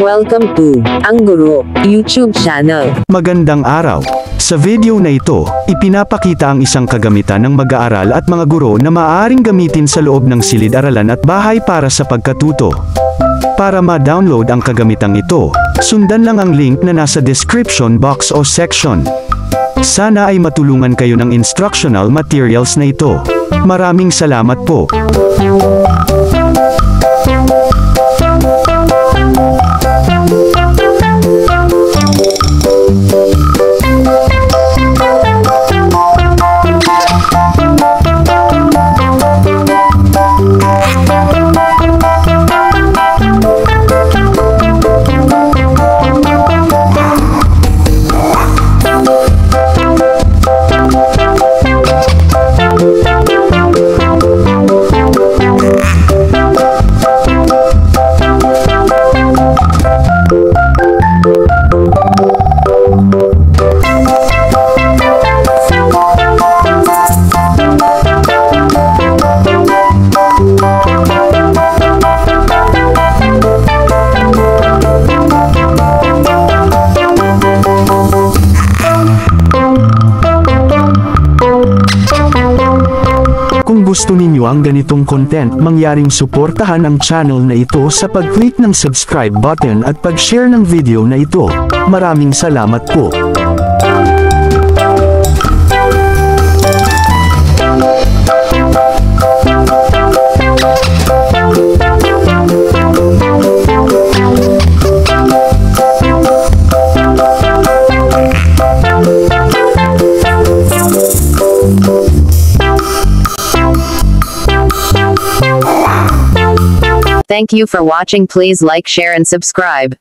Welcome to Ang Guro YouTube channel. Magandang araw. Sa video na ito, ipinapakita ang isang kagamitan ng mag-aaral at mga guro na maaaring gamitin sa loob ng silid-aralan at bahay para sa pagkatuto. Para ma-download ang kagamitang ito, sundan lang ang link na nasa description box o section. Sana ay matulungan kayo ng instructional materials na ito. Maraming salamat po. Kung gusto ninyo ang ganitong content, mangyaring suportahan ang channel na ito sa pag-click ng subscribe button at pag-share ng video na ito. Maraming salamat po. Thank you for watching. Please like, share and subscribe.